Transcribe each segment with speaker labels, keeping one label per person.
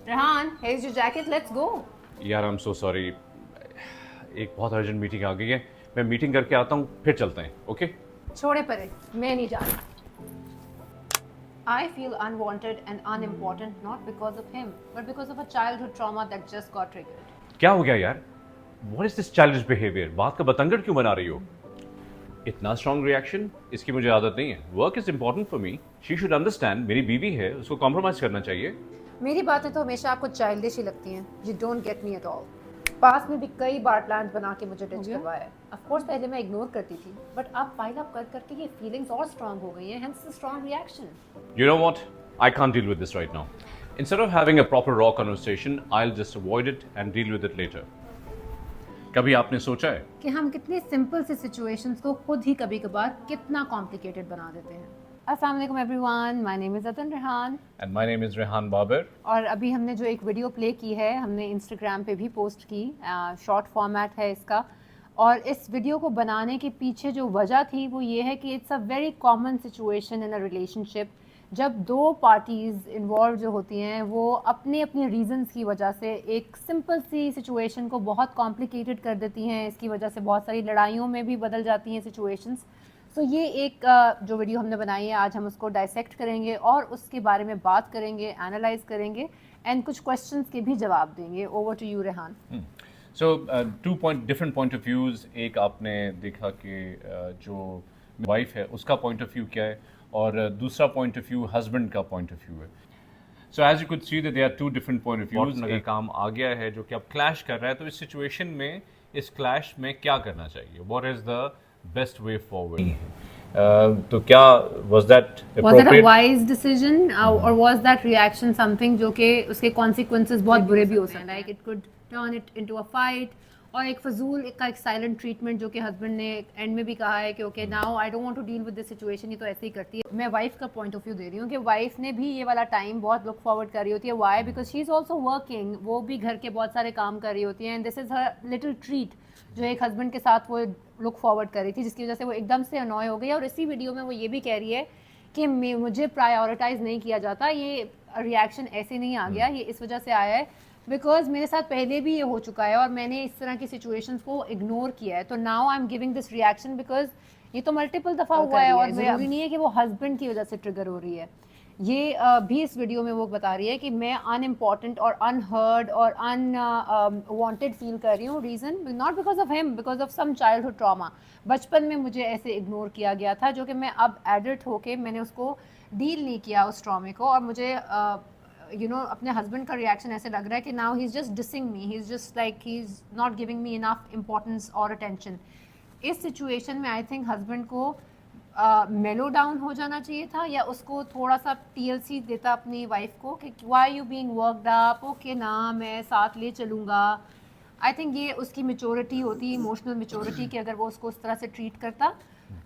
Speaker 1: Rehan, here's your jacket. Let's go.
Speaker 2: यार I am so sorry, एक बहुत urgent meeting आ गई है। मैं मीटिंग करके आता हूँ, फिर चलते हैं। ओके
Speaker 1: छोड़े परे, मैं नहीं जा रहा. I feel unwanted and unimportant not because of him, but because of a childhood trauma that just got triggered.
Speaker 2: क्या हो गया यार? What is this childish behaviour? बात का बतंगड़ क्यों बना रही हो? इतना स्ट्रॉन्ग रिएक्शन, इसकी मुझे आदत नहीं है। Work is important for me, she should understand. मेरी बीवी है, उसको कॉम्प्रोमाइज करना चाहिए।
Speaker 1: मेरी बातें तो हमेशा आपको चाइल्डिश ही लगती हैं. You don't get me at all. पास में भी कई बार प्लान्स बना के मुझे डिच करवाया है. Of course पहले मैं इग्नोर करती थी, बट अब पाइल अप कर करके ये फीलिंग्स और स्ट्रांग हो गई हैं, hence the strong reaction.
Speaker 2: You know what? I can't deal with this right now. Instead of having a proper raw conversation, I'll just avoid it and deal with it later. कभी आपने सोचा है
Speaker 1: कि हम कितनी सिंपल सी situations को खुद ही कभी कभार कितना कॉम्प्लिकेटेड बना देते हैं. अस्सलाम वालेकुम everyone, my name is Atan Rehan.
Speaker 2: And my name is Rehan Babar.
Speaker 1: और अभी हमने जो एक वीडियो प्ले की है, हमने इंस्टाग्राम पे भी पोस्ट की. शॉर्ट फॉर्मेट है इसका. और इस वीडियो को बनाने के पीछे जो वजह थी वो ये है कि it's a very common situation in a relationship, जब दो पार्टीज़ इन्वॉल्व जो होती हैं वो अपने अपने रीजंस की वजह से एक सिंपल सी सिचुएशन को बहुत कॉम्प्लिकेटेड कर देती हैं. इसकी वजह से बहुत सारी लड़ाइयों में भी बदल जाती हैं सिचुएशंस. तो ये एक जो वीडियो हमने बनाई है, आज हम उसको डाइसेक्ट करेंगे और उसके बारे में बात करेंगे, एनालाइज करेंगे एंड कुछ क्वेश्चंस के भी जवाब देंगे. Over to you Rehan.
Speaker 2: So different point of views. एक आपने देखा कि जो वाइफ है उसका पॉइंट ऑफ व्यू क्या है, और दूसरा पॉइंट ऑफ व्यू हस्बैंड का पॉइंट ऑफ व्यू है. So as you could see that there are two different point of views. अगर काम आ गया है जो कि अब क्लैश कर रहा है, तो इस सिचुएशन में, इस क्लैश में क्या करना चाहिए? What is the best way forward? तो क्या was that
Speaker 1: Was that a
Speaker 2: appropriate?
Speaker 1: wise decision or was that reaction something जो कि उसके consequences बहुत बुरे भी हो सकते हैं? Like it could turn it into a fight. और एक फजूल का एक साइलेंट ट्रीटमेंट जो कि हस्बैंड ने एंड में भी कहा है कि okay now I don't want to deal with this situation. ये तो ऐसे ही करती है. मैं वाइफ का पॉइंट ऑफ व्यू दे रही हूँ कि वाइफ ने भी ये वाला टाइम बहुत लुक फॉरवर्ड कर रही होती है. Why? Because she is also working. वो भी घर के बहुत सारे काम कर रही होती हैं and this is her little treat जो एक हस्बैंड के साथ वो लुक फॉरवर्ड कर रही थी, जिसकी वजह से वो एकदम से अनॉय हो गई. और इसी वीडियो में वो ये भी कह रही है कि मुझे प्रायोरिटाइज नहीं किया जाता. ये रिएक्शन ऐसे नहीं आ गया, ये इस वजह से आया है बिकॉज मेरे साथ पहले भी ये हो चुका है और मैंने इस तरह की सिचुएशंस को इग्नोर किया है. तो now I am giving this reaction because ये तो मल्टीपल दफ़ा हुआ है और ज़रूरी नहीं है कि वो हस्बैंड की वजह से ट्रिगर हो रही है. ये भी इस वीडियो में वो बता रही है कि मैं अनइम्पॉर्टेंट और अनहर्ड और अनवांटेड फील कर रही हूँ. Reason not because of him, because of some childhood trauma. बचपन में मुझे ऐसे इग्नोर किया गया था जो कि मैं अब एडल्ट होके मैंने उसको डील नहीं किया उस ट्रॉमे को. और मुझे अपने हस्बैंड का रिएक्शन ऐसे लग रहा है कि now he is just dissing me, he is just like he is not giving me enough importance और अटेंशन. इस सिचुएशन में आई थिंक हस्बैंड को मेलो डाउन हो जाना चाहिए था, या उसको थोड़ा सा TLC देता अपनी वाइफ को कि why you being worked up, okay ना मैं साथ ले चलूँगा. आई थिंक ये उसकी मेचोरिटी होती, इमोशनल मेचोरिटी, कि अगर वो उसको उस तरह से ट्रीट करता.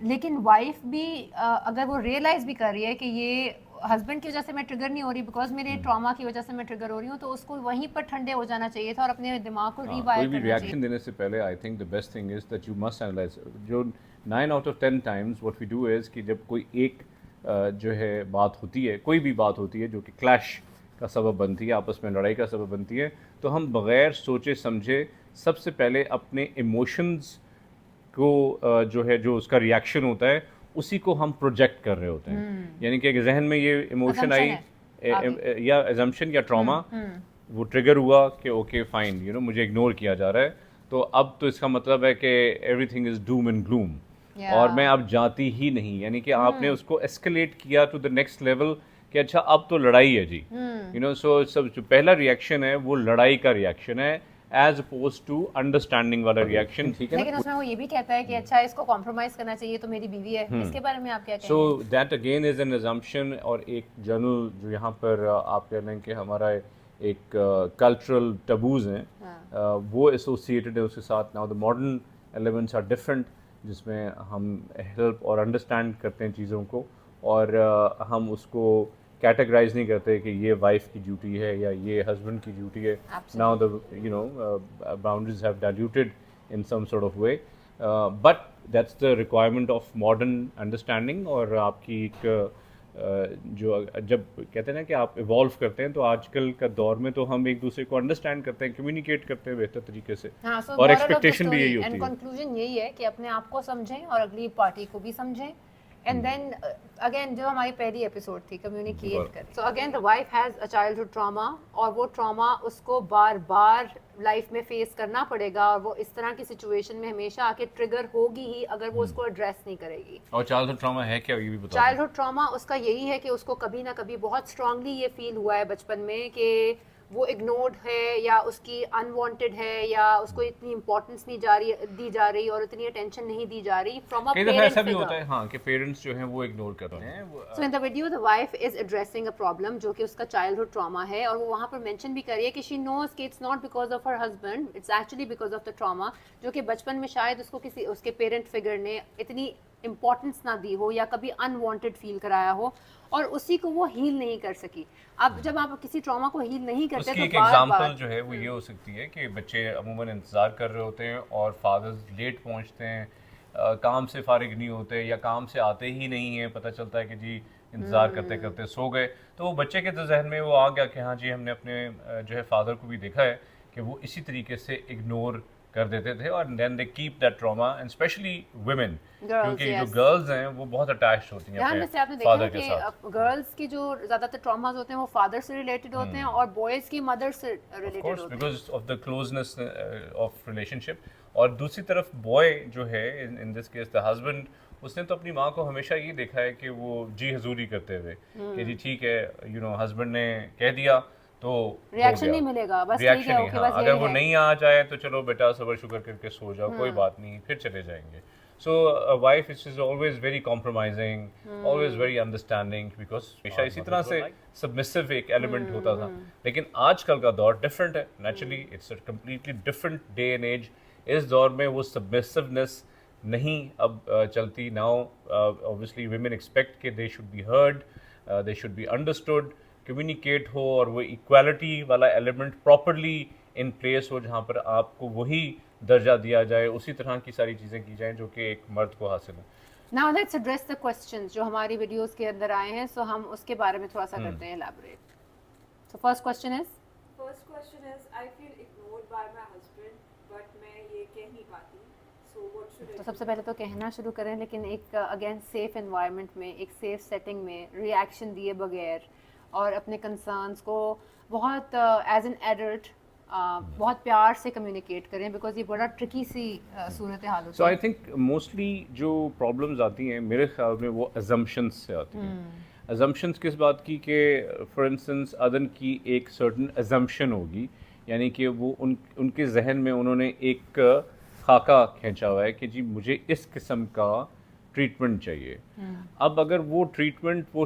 Speaker 1: लेकिन वाइफ भी अगर वो रियलाइज़ भी कर रही है कि ये हस्बैंड की वजह से मैं ट्रिगर नहीं हो रही, बिकॉज मेरे ट्रॉमा की वजह से मैं ट्रिगर हो रही हूँ, तो उसको वहीं पर ठंडे हो जाना चाहिए था और अपने दिमाग को रीवायर
Speaker 2: कोई भी
Speaker 1: करना
Speaker 2: रिएक्शन
Speaker 1: चाहिए.
Speaker 2: देने से पहले I think the best thing is that you must analyse. जो 9 out of 10 times what we do is कि जब कोई एक जो है बात होती है, कोई भी बात होती है जो कि क्लैश का सबब बनती है, आपस में लड़ाई का सबब बनती है, तो हम बगैर सोचे समझे सबसे पहले अपने इमोशंस को जो है, जो उसका रिएक्शन होता है, उसी को हम प्रोजेक्ट कर रहे होते हैं. यानी कि जहन में ये इमोशन आई या एजम्पशन या ट्रॉमा, वो ट्रिगर हुआ कि ओके फाइन, मुझे इग्नोर किया जा रहा है, तो अब तो इसका मतलब है कि everything is Doom and gloom. और मैं अब जाती ही नहीं. यानी कि आपने उसको एस्केलेट किया टू द नेक्स्ट लेवल कि अच्छा अब तो लड़ाई है जी. सो सब जो पहला रिएक्शन है वो लड़ाई का रिएक्शन है, एज अपोज टू अंडरस्टैंडिंग वाला रिएक्शन. ठीक है.
Speaker 1: लेकिन उसमें वो ये भी कहता है कि अच्छा इसको कॉम्प्रोमाइज करना चाहिए, तो मेरी बीवी है. इसके बारे में आप क्या कहेंगे?
Speaker 2: So that again is an assumption. और एक जनरल जो यहाँ पर आप कह रहे हैं कि हमारा एक कल्चरल टबूज हैं, वो एसोसिएटेड है उसके साथ. Now the modern elements are different, जिसमें हम हेल्प और अंडरस्टैंड करते हैं चीज़ों को, और हम उसको कैटेगराइज नहीं करते कि ये वाइफ की ड्यूटी है या ये हस्बैंड की ड्यूटी है. Now the boundaries have diluted in some sort of way, but that's the requirement of modern understanding. और आपकी एक जो जब कहते हैं ना कि आप इवॉल्व करते हैं, तो आजकल का दौर में तो हम एक दूसरे को अंडरस्टैंड करते हैं, कम्युनिकेट करते हैं बेहतर तरीके से,
Speaker 1: हाँ, so
Speaker 2: और
Speaker 1: moral of the
Speaker 2: एक्सपेक्टेशन भी
Speaker 1: story
Speaker 2: यही होती
Speaker 1: and
Speaker 2: है।
Speaker 1: conclusion यही है कि अपने आप को समझें और अगली पार्टी को भी समझें, एंड देन अगेन जो हमारी पहली एपिसोड थी, कम्युनिकेट करें। So again the wife has a childhood trauma, और वो ट्रॉमा उसको बार बार लाइफ में फेस करना पड़ेगा, और वो इस तरह की सिचुएशन में हमेशा आके ट्रिगर होगी ही अगर वो उसको एड्रेस नहीं करेगी।
Speaker 2: और चाइल्डहुड ट्रॉमा है क्या, ये भी बताओ।
Speaker 1: चाइल्डहुड ट्रॉमा उसका यही है कि उसको कभी ना कभी बहुत स्ट्रांगली ये फील हुआ है बचपन में कि वो इग्नोर्ड है, या उसकी अनवांटेड है, या उसको इतनी इंपॉर्टेंस नहीं दी जा रही और इतनी अटेंशन नहीं दी जा रही फ्रॉम अ
Speaker 2: कई दफा
Speaker 1: पेरेंट
Speaker 2: ऐसा भी
Speaker 1: फिगर।
Speaker 2: होता है हाँ कि पेरेंट्स जो हैं वो इग्नोर कर रहे हैं
Speaker 1: so in the video the wife is addressing a problem जो कि उसका चाइल्डहुड ट्रॉमा है, और वो वहाँ पर मेंशन भी कर रही है कि शी नोज कि it's not because of her husband, it's actually because of the trauma, जो कि बचपन में शायद उसको किसी उसके पेरेंट फिगर ने इतनी इंपॉर्टेंस ना दी हो या कभी अनवांटेड फील कराया हो, और उसी को वो हील नहीं कर सकी। अब जब आप किसी ट्रॉमा को हील नहीं करते
Speaker 2: उसकी
Speaker 1: तो
Speaker 2: एक
Speaker 1: बार
Speaker 2: एग्जांपल
Speaker 1: बार
Speaker 2: जो है वो ये हो सकती है कि बच्चे अमूमन इंतज़ार कर रहे होते हैं और फादर्स लेट पहुंचते हैं, काम से फारिग नहीं होते या काम से आते ही नहीं हैं, पता चलता है कि जी इंतज़ार करते करते सो गए, तो वो बच्चे के तो जहन में वो आ गया कि हाँ जी हमने अपने जो है फादर को भी देखा है कि वो इसी तरीके से इग्नोर कर देते थे, और then they keep that trauma, and specially women, क्योंकि जो
Speaker 1: yes.
Speaker 2: गर्ल्स हैं वो बहुत अटैच्ड होती हैं
Speaker 1: ध्यान में से आपने
Speaker 2: अपने
Speaker 1: देखा है
Speaker 2: फादर के
Speaker 1: कि
Speaker 2: साथ।
Speaker 1: गर्ल्स की जो ज्यादातर ट्रॉमास होते हैं वो फादर से रिलेटेड होते हैं, और बॉयज की मदर से
Speaker 2: Of
Speaker 1: रिलेटेड
Speaker 2: course,
Speaker 1: होते हैं।
Speaker 2: because of the closeness of relationship। और दूसरी तरफ बॉय जो है in this case the husband, उसने तो अपनी माँ को हमेशा ये देखा है कि वो जी हजूरी करते हुए कि जी ठीक है, यू नो हस्बैंड ने कह दिया तो
Speaker 1: रिएक्शन नहीं मिलेगा, बस ठीक
Speaker 2: रिएक्शन
Speaker 1: है,
Speaker 2: नहीं,
Speaker 1: ओके,
Speaker 2: हाँ
Speaker 1: बस
Speaker 2: अगर
Speaker 1: यही
Speaker 2: वो
Speaker 1: है।
Speaker 2: नहीं आ जाए तो चलो बेटा सबर शुक्र करके सो जाओ, कोई बात नहीं, फिर चले जाएंगे। So wife is always very compromising, always very understanding, because हमेशा इसी तरह से सबमिसिव एक एलिमेंट होता था। लेकिन आजकल का दौर डिफरेंट है, naturally it's a completely different day and age. इस दौर में वो सबमिसिवनेस नहीं अब चलती। नाउ ऑब्वियसली वुमेन एक्सपेक्ट कि they should be heard, they should be understood, communicate हो, और वो इक्वालिटी वाला एलिमेंट प्रॉपरली इन प्लेस हो, जहाँ पर आपको वही दर्जा दिया जाए, उसी तरह की सारी चीज़ें की जाएं जो कि एक मर्द को हासिल है।
Speaker 1: Now let's address the questions जो हमारी वीडियोस के अंदर आए हैं, सो हम उसके बारे में थोड़ा सा करते हैं elaborate. So first question is
Speaker 3: I feel ignored by my husband, but मैं ये कह नहीं पाती. So what should I
Speaker 1: तो
Speaker 3: do?
Speaker 1: सबसे पहले तो कहना शुरू करें, लेकिन एक अगेन सेफ एनवायरनमेंट में, एक सेफ सेटिंग में, रिएक्शन दिए बगैर और अपने कंसर्न्स को बहुत एज एन एडल्ट बहुत प्यार से कम्युनिकेट करें, बिकॉज ये बड़ा ट्रिकी सी सूरत हाल होती
Speaker 2: सो
Speaker 1: है।
Speaker 2: आई थिंक मोस्टली जो प्रॉब्लम्स आती हैं मेरे ख्याल में वो अजम्पशंस से आती हैं। अजम्पशंस किस बात की कि फॉर इंस्टेंस अदन की एक सर्टन अजम्पशन होगी, यानी कि वो उनके जहन में उन्होंने एक खाका खींचा हुआ है कि जी मुझे इस किस्म का ट्रीटमेंट चाहिए। अब अगर वो ट्रीटमेंट वो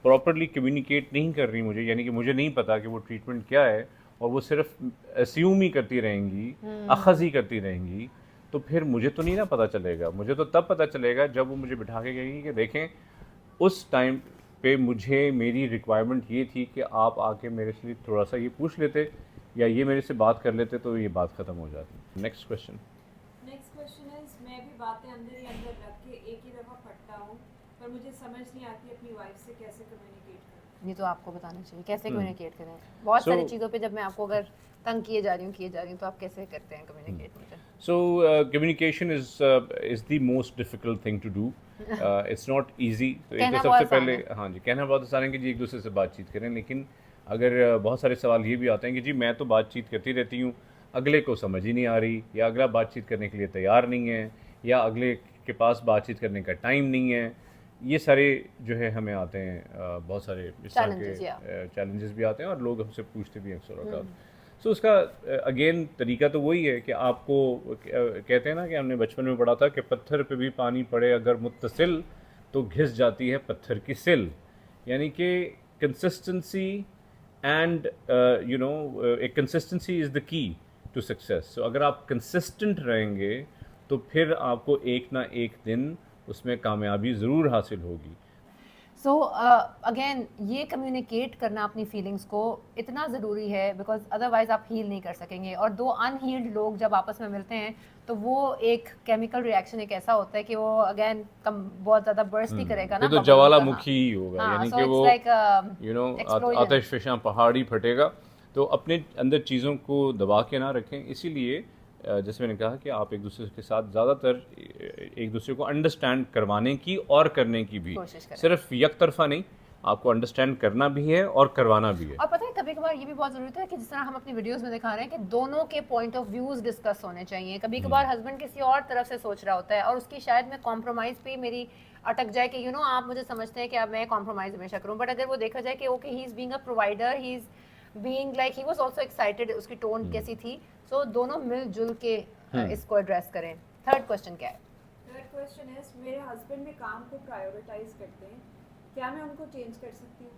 Speaker 2: प्रॉपरली कम्युनिकेट नहीं कर रही मुझे, यानी कि मुझे नहीं पता कि वो ट्रीटमेंट क्या है, और वो सिर्फ अस्यूम ही करती रहेंगी, अखज़ ही करती रहेंगी, तो फिर मुझे तो नहीं ना पता चलेगा। मुझे तो तब पता चलेगा जब वो मुझे बिठा के कहेंगी कि देखें उस टाइम पे मुझे मेरी रिक्वायरमेंट ये थी कि आप आके मेरे से थोड़ा सा ये पूछ लेते या ये मेरे से बात कर लेते तो ये बात ख़त्म हो जाती। Next question.
Speaker 3: Next question is मैं भी बातें अंदर ही अंदर रख के एक ही दफ़ा फटता हूँ, पर मुझे समझ नहीं आती अपनी वाइफ से कैसे कम्युनिकेट करूँ.
Speaker 1: ये तो आपको बताना चाहिए कैसे कम्युनिकेट करें। बहुत सारी चीज़ों पे जब मैं आपको अगर तंग किए जा रही हूँ तो आप कैसे करते हैं कम्युनिकेट मुझे?
Speaker 2: So communication is the most difficult thing to do. It's not easy. तो एक
Speaker 1: कहना
Speaker 2: तो
Speaker 1: बहुत
Speaker 2: सबसे
Speaker 1: आसान
Speaker 2: पहले
Speaker 1: है।
Speaker 2: हाँ जी कहना बहुत आसान है कि जी एक दूसरे से बातचीत करें, लेकिन अगर बहुत सारे सवाल ये भी आते हैं कि जी मैं तो बातचीत करती रहती हूँ, अगले को समझ ही नहीं आ रही, या अगला बातचीत करने के लिए तैयार नहीं है, या अगले के पास बातचीत करने का टाइम नहीं है। ये सारे जो है हमें आते हैं, बहुत सारे इस तरह
Speaker 1: Challenges,
Speaker 2: के चैलेंजेस भी आते हैं, और लोग हमसे पूछते भी हैं अक्सर औकात। सो उसका अगेन तरीका तो वही है कि आपको कहते हैं ना कि हमने बचपन में पढ़ा था कि पत्थर पे भी पानी पड़े अगर मुत्तसिल तो घिस जाती है पत्थर की सिल, यानी कि कंसिस्टेंसी एंड यू नो एक consistency is the key to success. So अगर आप कंसिस्टेंट रहेंगे तो फिर आपको एक ना एक दिन उसमें कामयाबी ज़रूर हासिल होगी।
Speaker 1: सो अगेन ये कम्युनिकेट करना अपनी फीलिंग्स को इतना ज़रूरी है, बिकॉज अदरवाइज आप हील नहीं कर सकेंगे। और दो अनहील्ड लोग जब आपस में मिलते हैं तो वो एक केमिकल रिएक्शन एक ऐसा होता है कि वो अगेन बहुत ज़्यादा बर्स्ट ही करेगा ना,
Speaker 2: फिर तो
Speaker 1: bubble होगा,
Speaker 2: ज्वालामुखी ही होगा,
Speaker 1: हाँ,
Speaker 2: यानी
Speaker 1: so
Speaker 2: कि
Speaker 1: it's
Speaker 2: वो
Speaker 1: like explosion.
Speaker 2: आतिशफ़शां पहाड़ ही फटेगा। तो अपने अंदर चीज़ों को दबा के ना रखें। इसीलिए जैसे मैंने कहा कि आप एक दूसरे के साथ ज़्यादातर एक दूसरे को अंडरस्टैंड करवाने की और करने की भी,
Speaker 1: कोशिश करें।
Speaker 2: सिर्फ एक तरफा नहीं, आपको अंडरस्टैंड करना भी है और करवाना भी है।
Speaker 1: और पता है कभी कभार ये भी बहुत ज़रूरी होता है कि जिस तरह हम अपनी वीडियोस में दिखा रहे हैं कि दोनों के पॉइंट ऑफ व्यूज डिस्कस होने चाहिए। कभी कभार हस्बैंड किसी और तरफ से सोच रहा होता है और उसकी शायद मैं कॉम्प्रोमाइज़ पे मेरी अटक जाए कि आप मुझे समझते हैं कि अब मैं कॉम्प्रोमाइज़ हमेशा करूँ, बट अगर वो देखा जाए कि okay he is being a provider, he is being like he was also excited, उसकी टोन कैसी थी, सो दोनों मिलजुल के इसको एड्रेस करें। थर्ड क्वेश्चन क्या है?
Speaker 3: थर्ड क्वेश्चन इज, मेरे हस्बैंड में काम को प्रायोरिटाइज करते हैं, क्या मैं उनको चेंज कर सकती हूँ?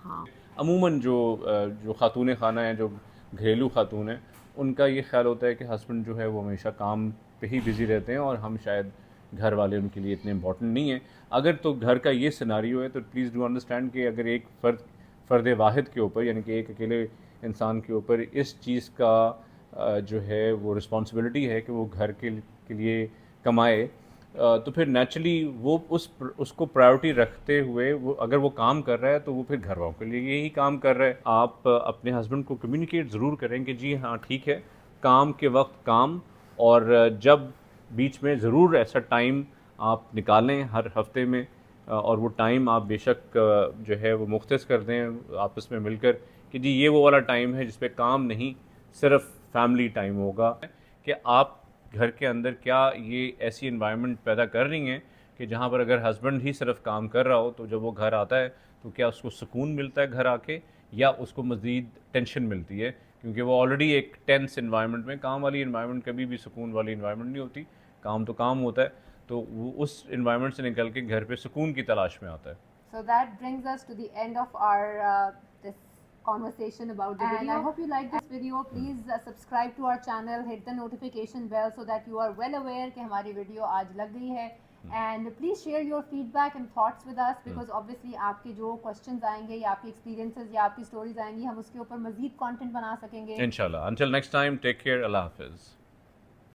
Speaker 1: हाँ,
Speaker 2: अमूमन जो ख़ातून खाना है, जो घरेलू ख़ातून हैं, उनका ये ख्याल होता है कि हस्बैंड जो है वो हमेशा काम पे ही बिज़ी रहते हैं और हम शायद घर वाले उनके लिए इतने इम्पोर्टेंट नहीं हैं। अगर तो घर का ये सिनारियो है तो प्लीज़ डू अंडरस्टैंड कि अगर एक फ़र्द वाहिद के ऊपर, यानी कि एक अकेले इंसान के ऊपर इस चीज़ का जो है वो रिस्पॉन्सिबिलिटी है कि वो घर के लिए कमाए, तो फिर नेचुरली वो उसको प्रायोरिटी रखते हुए वो अगर वो काम कर रहा है तो वो फिर घर वालों के लिए ही काम कर रहा है। आप अपने हस्बैंड को कम्युनिकेट ज़रूर करें कि जी हाँ ठीक है, काम के वक्त काम, और जब बीच में ज़रूर ऐसा टाइम आप निकालें हर हफ्ते में, और वो टाइम आप बेशक जो है वो मुख्तस कर दें आपस में मिलकर कि जी ये वो वाला टाइम है जिस पे काम नहीं, सिर्फ फैमिली टाइम होगा। कि आप घर के अंदर क्या ये ऐसी इन्वायरमेंट पैदा कर रही हैं कि जहाँ पर अगर हस्बैंड ही सिर्फ काम कर रहा हो तो जब वो घर आता है तो क्या उसको सुकून मिलता है घर आके, या उसको मज़ीद टेंशन मिलती है, क्योंकि वो ऑलरेडी एक टेंस इन्वायरमेंट में, काम वाली इन्वायरमेंट कभी भी सुकून वाली इन्वायरमेंट नहीं होती, काम तो काम होता है, तो वो उस इन्वायरमेंट से निकल के घर पे सुकून की तलाश में आता है।
Speaker 1: so that brings us to the end of our this conversation about the video. I hope you like this video. Please subscribe to our channel, hit the notification bell so that you are well aware कि हमारी video आज लग गई है। And please share your feedback and thoughts with us, because obviously आपके जो questions आएंगे या आपकी experiences या आपकी stories आएंगी, हम उसके ऊपर मज़ीद content बना सकेंगे।
Speaker 2: इंशाल्लाह। Until next time, take care. Allah Hafiz.